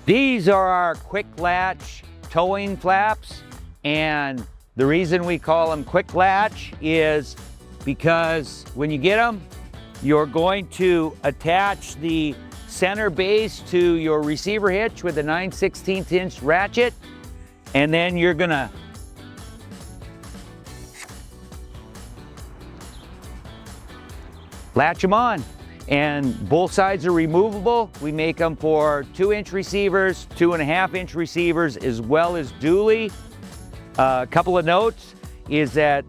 These are our quick latch towing flaps, and the reason we call them quick latch is because when you get them, you're going to attach the center base to your receiver hitch with a 9/16 inch ratchet, and then you're gonna latch them on. And both sides are removable. We make them for 2-inch receivers, 2.5-inch receivers, as well as dually. A couple of notes is that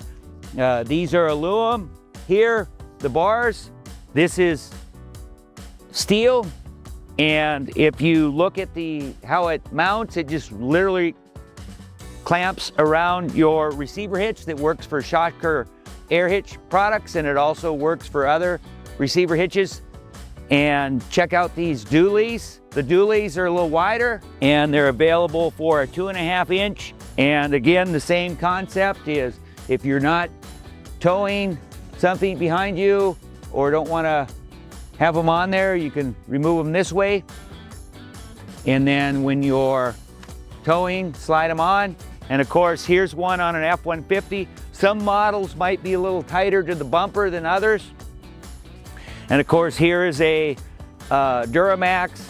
these are aluminum. Here, the bars, this is steel. And if you look at how it mounts, it just literally clamps around your receiver hitch that works for Shocker air hitch products, and it also works for other receiver hitches. And check out these dualies. The dualies are a little wider, and they're available for a 2.5-inch. And again, the same concept is if you're not towing something behind you or don't want to have them on there, you can remove them this way. And then when you're towing, slide them on. And of course, here's one on an F-150. Some models might be a little tighter to the bumper than others. And of course, here is a Duramax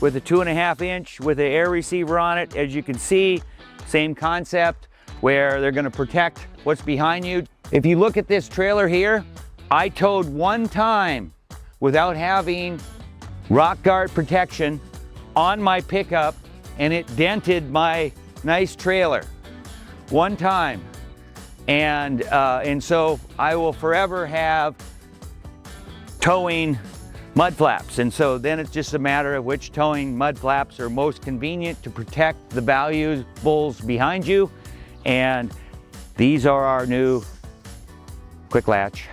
with a 2.5-inch with an air receiver on it. As you can see, same concept where they're gonna protect what's behind you. If you look at this trailer here, I towed one time without having rock guard protection on my pickup, and it dented my nice trailer. One time. And so I will forever have towing mud flaps. And so then it's just a matter of which towing mud flaps are most convenient to protect the valuables behind you. And these are our new quick latch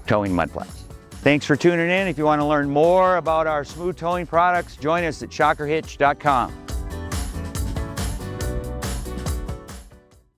towing mud flaps. Thanks for tuning in. If you want to learn more about our smooth towing products, join us at shockerhitch.com.